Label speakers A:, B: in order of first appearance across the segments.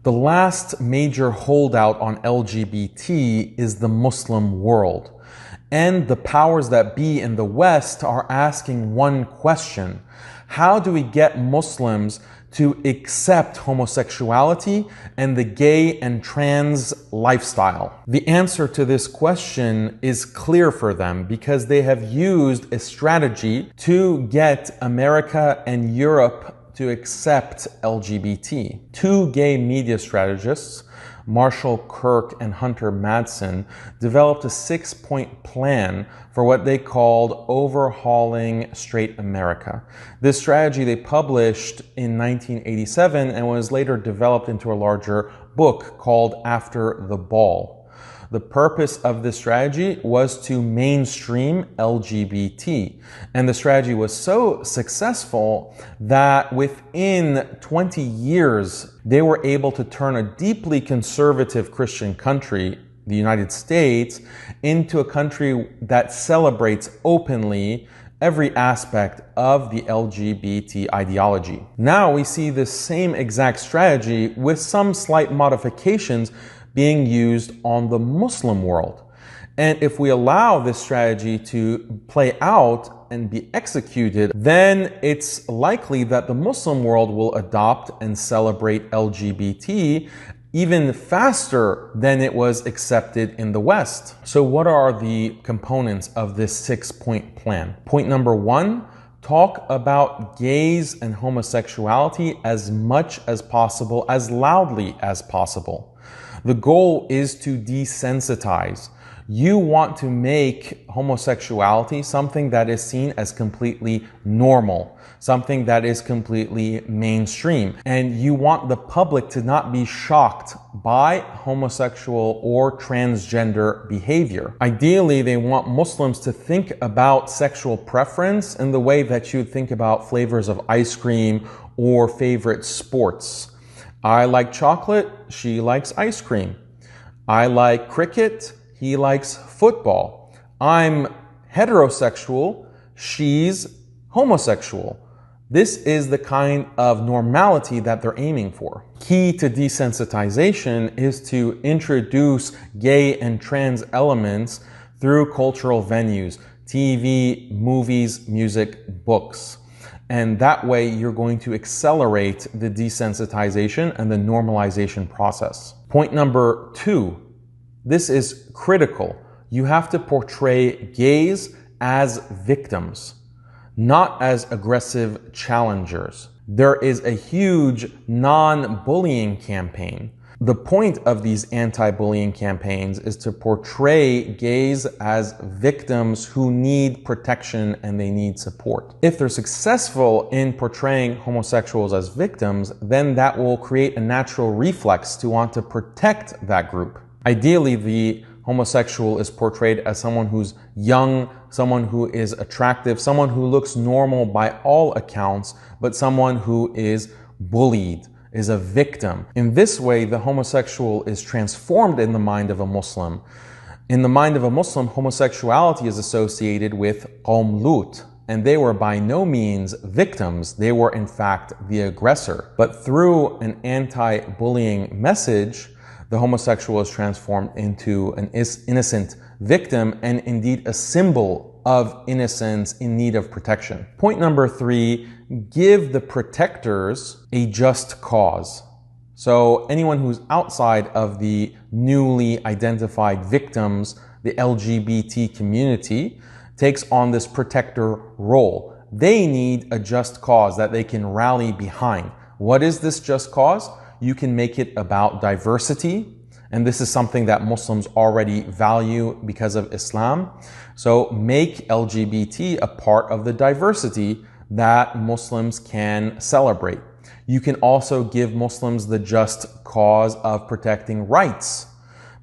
A: The last major holdout on LGBT is the Muslim world. And the powers that be in the West are asking one question: how do we get Muslims to accept homosexuality and the gay and trans lifestyle? The answer to this question is clear for them because they have used a strategy to get America and Europe to accept LGBT. Two gay media strategists, Marshall Kirk and Hunter Madsen, developed a 6-point plan for what they called overhauling straight America. This strategy they published in 1987 and was later developed into a larger book called After the Ball. The purpose of this strategy was to mainstream LGBT. And the strategy was so successful that within 20 years, they were able to turn a deeply conservative Christian country, the United States, into a country that celebrates openly every aspect of the LGBT ideology. Now we see this same exact strategy with some slight modifications being used on the Muslim world. And if we allow this strategy to play out and be executed, then it's likely that the Muslim world will adopt and celebrate LGBT even faster than it was accepted in the West. So what are the components of this 6-point plan? Point number 1, talk about gays and homosexuality as much as possible, as loudly as possible. The goal is to desensitize. You want to make homosexuality something that is seen as completely normal, something that is completely mainstream. And you want the public to not be shocked by homosexual or transgender behavior. Ideally, they want Muslims to think about sexual preference in the way that you think about flavors of ice cream or favorite sports. I like chocolate, she likes ice cream. I like cricket, he likes football. I'm heterosexual, she's homosexual. This is the kind of normality that they're aiming for. Key to desensitization is to introduce gay and trans elements through cultural venues, TV, movies, music, books. And that way you're going to accelerate the desensitization and the normalization process. Point number 2, this is critical. You have to portray gays as victims, not as aggressive challengers. There is a huge non-bullying campaign. The point of these anti-bullying campaigns is to portray gays as victims who need protection and they need support. If they're successful in portraying homosexuals as victims, then that will create a natural reflex to want to protect that group. Ideally, the homosexual is portrayed as someone who's young, someone who is attractive, someone who looks normal by all accounts, but someone who is bullied, is a victim. In this way, the homosexual is transformed in the mind of a Muslim. In the mind of a Muslim, homosexuality is associated with Qawm Lut, and they were by no means victims. They were in fact the aggressor. But through an anti-bullying message, the homosexual is transformed into an innocent victim and indeed a symbol of innocence in need of protection. Point number 3, give the protectors a just cause. So anyone who's outside of the newly identified victims, the LGBT community, takes on this protector role. They need a just cause that they can rally behind. What is this just cause? You can make it about diversity. And this is something that Muslims already value because of Islam. So make LGBT a part of the diversity that Muslims can celebrate. You can also give Muslims the just cause of protecting rights.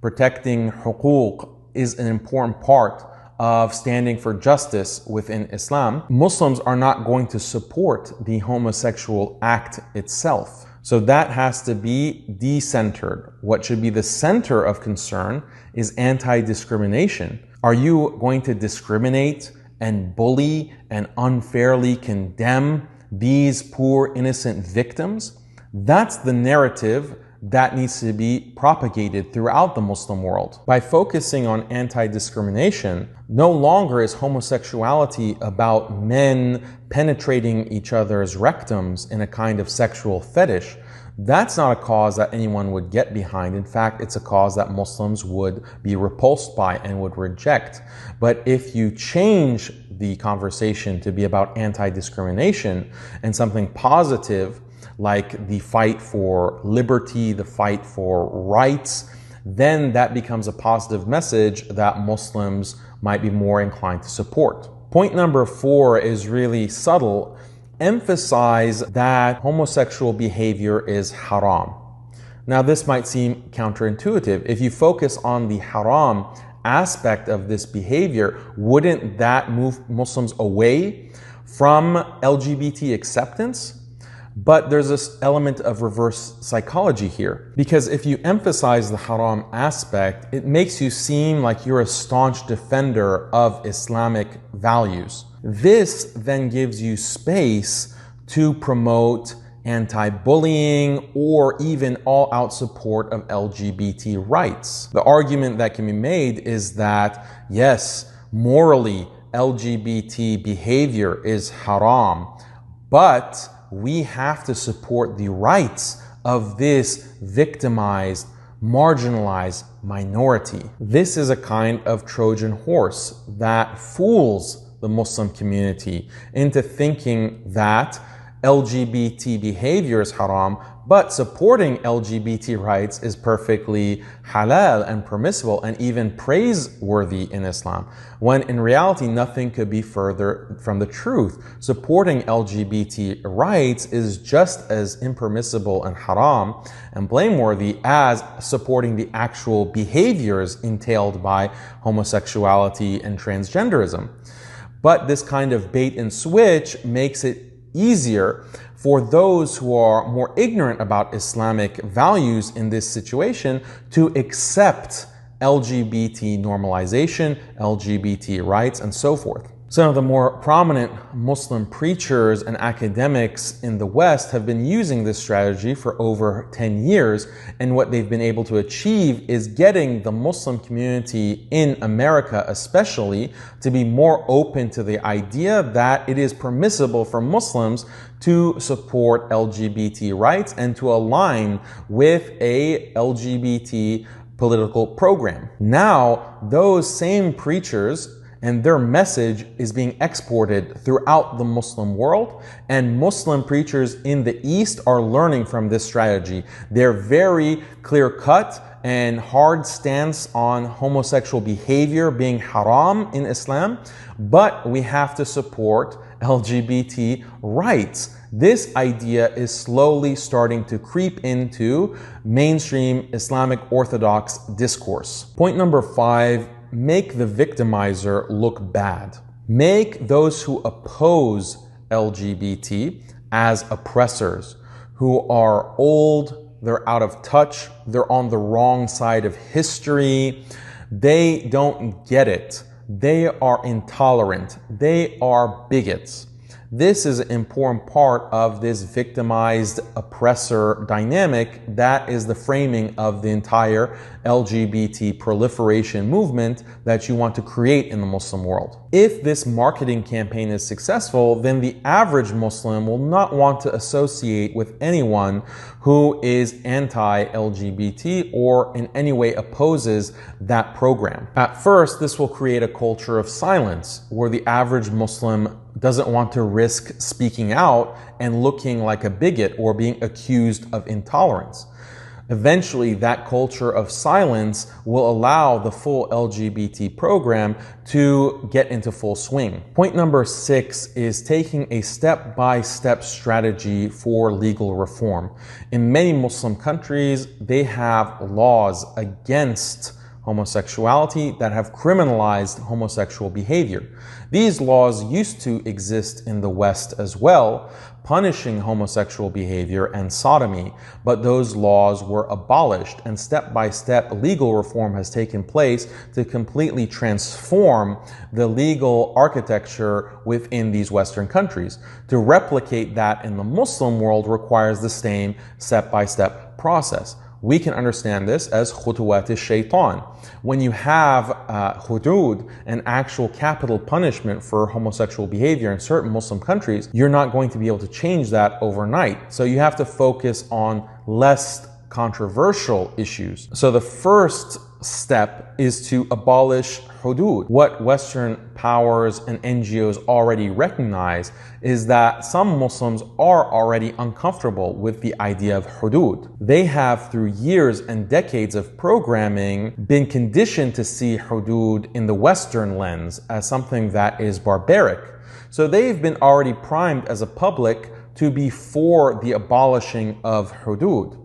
A: Protecting huquq is an important part of standing for justice within Islam. Muslims are not going to support the homosexual act itself. So that has to be decentered. What should be the center of concern is anti-discrimination. Are you going to discriminate and bully and unfairly condemn these poor innocent victims? That's the narrative that needs to be propagated throughout the Muslim world. By focusing on anti-discrimination, no longer is homosexuality about men penetrating each other's rectums in a kind of sexual fetish. That's not a cause that anyone would get behind. In fact, it's a cause that Muslims would be repulsed by and would reject. But if you change the conversation to be about anti-discrimination and something positive, like the fight for liberty, the fight for rights, then that becomes a positive message that Muslims might be more inclined to support. Point number 4 is really subtle. Emphasize that homosexual behavior is haram. Now, this might seem counterintuitive. If you focus on the haram aspect of this behavior, wouldn't that move Muslims away from LGBT acceptance? But there's this element of reverse psychology here. Because if you emphasize the haram aspect, it makes you seem like you're a staunch defender of Islamic values. This then gives you space to promote anti-bullying or even all-out support of LGBT rights. The argument that can be made is that, yes, morally, LGBT behavior is haram, but we have to support the rights of this victimized, marginalized minority. This is a kind of Trojan horse that fools the Muslim community into thinking that LGBT behavior is haram, but supporting LGBT rights is perfectly halal and permissible and even praiseworthy in Islam, when in reality nothing could be further from the truth. Supporting LGBT rights is just as impermissible and haram and blameworthy as supporting the actual behaviors entailed by homosexuality and transgenderism. But this kind of bait and switch makes it easier for those who are more ignorant about Islamic values in this situation to accept LGBT normalization, LGBT rights, and so forth. Some of the more prominent Muslim preachers and academics in the West have been using this strategy for over 10 years, and what they've been able to achieve is getting the Muslim community in America especially to be more open to the idea that it is permissible for Muslims to support LGBT rights and to align with a LGBT political program. Now, those same preachers and their message is being exported throughout the Muslim world, and Muslim preachers in the East are learning from this strategy. They're very clear-cut and hard stance on homosexual behavior being haram in Islam, but we have to support LGBT rights. This idea is slowly starting to creep into mainstream Islamic Orthodox discourse. Point number 5, make the victimizer look bad. Make those who oppose LGBT as oppressors, who are old, they're out of touch, they're on the wrong side of history, they don't get it, they are intolerant, they are bigots. This is an important part of this victimized oppressor dynamic that is the framing of the entire LGBT proliferation movement that you want to create in the Muslim world. If this marketing campaign is successful, then the average Muslim will not want to associate with anyone who is anti-LGBT or in any way opposes that program. At first, this will create a culture of silence where the average Muslim doesn't want to risk speaking out and looking like a bigot or being accused of intolerance. Eventually, that culture of silence will allow the full LGBT program to get into full swing. Point number 6 is taking a step-by-step strategy for legal reform. In many Muslim countries, they have laws against homosexuality that have criminalized homosexual behavior. These laws used to exist in the West as well, punishing homosexual behavior and sodomy, but those laws were abolished, and step-by-step legal reform has taken place to completely transform the legal architecture within these Western countries. To replicate that in the Muslim world requires the same step-by-step process. We can understand this as khutuwat al-shaytan. When you have hudud, an actual capital punishment for homosexual behavior in certain Muslim countries, you're not going to be able to change that overnight. So you have to focus on less controversial issues. So the first step is to abolish hudud. What Western powers and NGOs already recognize is that some Muslims are already uncomfortable with the idea of hudud. They have, through years and decades of programming, been conditioned to see hudud in the Western lens as something that is barbaric. So they've been already primed as a public to be for the abolishing of hudud.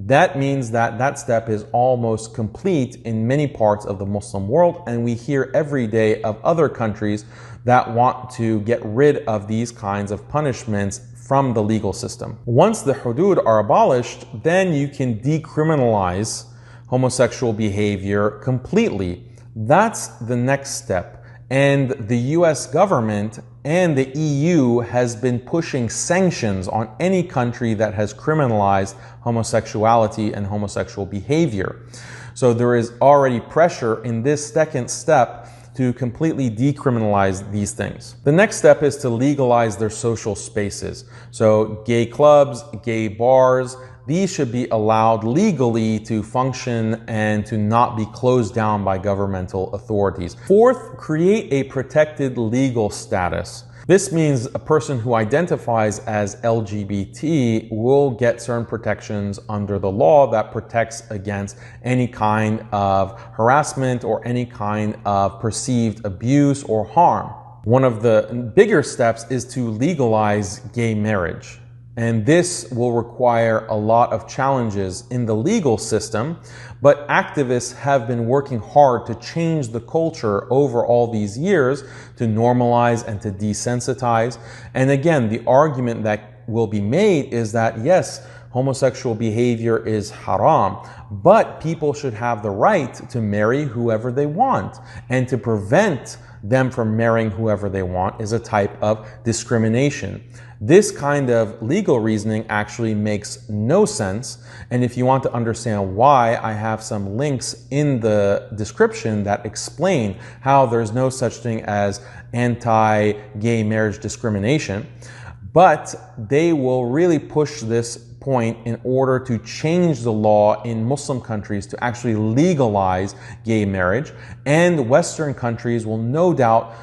A: That means that that step is almost complete in many parts of the Muslim world, and we hear every day of other countries that want to get rid of these kinds of punishments from the legal system. Once the hudud are abolished, then you can decriminalize homosexual behavior completely. That's the next step. And the US government and the EU has been pushing sanctions on any country that has criminalized homosexuality and homosexual behavior. So there is already pressure in this second step to completely decriminalize these things. The next step is to legalize their social spaces. So gay clubs, gay bars, these should be allowed legally to function and to not be closed down by governmental authorities. Fourth, create a protected legal status. This means a person who identifies as LGBT will get certain protections under the law that protects against any kind of harassment or any kind of perceived abuse or harm. One of the bigger steps is to legalize gay marriage. And this will require a lot of challenges in the legal system, but activists have been working hard to change the culture over all these years to normalize and to desensitize. And again, the argument that will be made is that yes, homosexual behavior is haram, but people should have the right to marry whoever they want, and to prevent them from marrying whoever they want is a type of discrimination. This kind of legal reasoning actually makes no sense, and if you want to understand why, I have some links in the description that explain how there's no such thing as anti-gay marriage discrimination, but they will really push this point in order to change the law in Muslim countries to actually legalize gay marriage, and Western countries will no doubt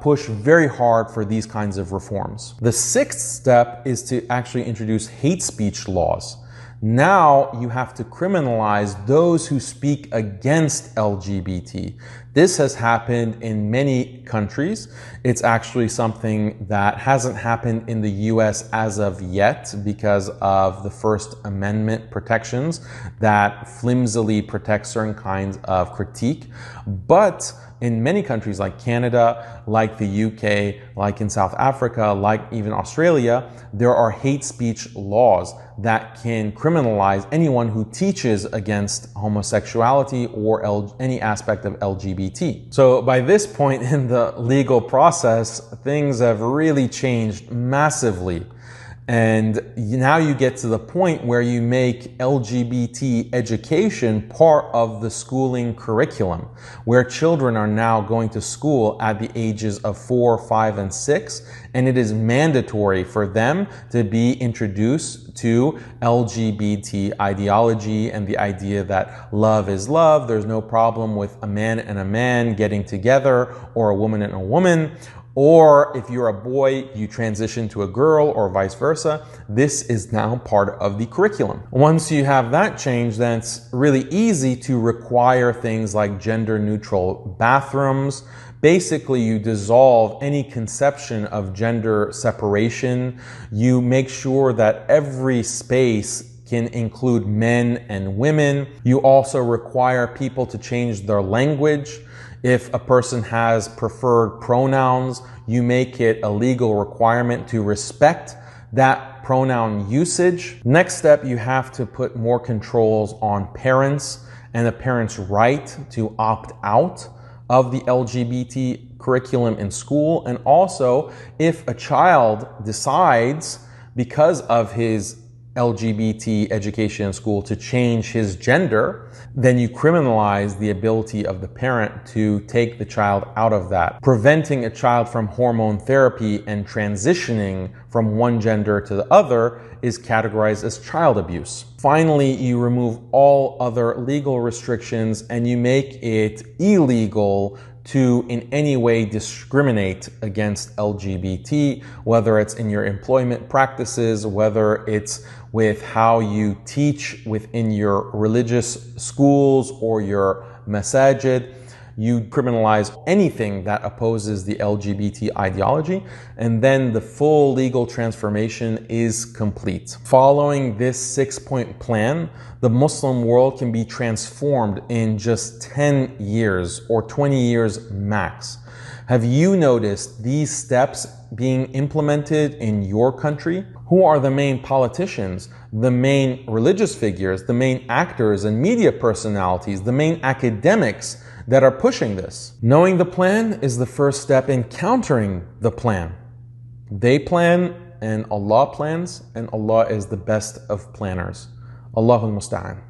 A: push very hard for these kinds of reforms. The sixth step is to actually introduce hate speech laws. Now you have to criminalize those who speak against LGBT. This has happened in many countries. It's actually something that hasn't happened in the US as of yet because of the First Amendment protections that flimsily protect certain kinds of critique. But in many countries like Canada, like the UK, like in South Africa, like even Australia, there are hate speech laws that can criminalize anyone who teaches against homosexuality or any aspect of LGBT. So by this point in the legal process, things have really changed massively. And now you get to the point where you make LGBT education part of the schooling curriculum, where children are now going to school at the ages of 4, 5, and 6, and it is mandatory for them to be introduced to LGBT ideology and the idea that love is love, there's no problem with a man and a man getting together, or a woman and a woman, or if you're a boy, you transition to a girl, or vice versa. This is now part of the curriculum. Once you have that change, then it's really easy to require things like gender-neutral bathrooms. Basically, you dissolve any conception of gender separation. You make sure that every space can include men and women. You also require people to change their language. If a person has preferred pronouns, you make it a legal requirement to respect that pronoun usage. Next step, you have to put more controls on parents and the parents' right to opt out of the LGBT curriculum in school. And also, if a child decides, because of his LGBT education in school to change his gender, then you criminalize the ability of the parent to take the child out of that. Preventing a child from hormone therapy and transitioning from one gender to the other is categorized as child abuse. Finally, you remove all other legal restrictions and you make it illegal to in any way discriminate against LGBT, whether it's in your employment practices, whether it's with how you teach within your religious schools or your masajid. You criminalize anything that opposes the LGBT ideology, and then the full legal transformation is complete. Following this 6-point plan, the Muslim world can be transformed in just 10 years or 20 years max. Have you noticed these steps being implemented in your country? Who are the main politicians, the main religious figures, the main actors and media personalities, the main academics that are pushing this? Knowing the plan is the first step in countering the plan. They plan and Allah plans, and Allah is the best of planners. Allahul Musta'an.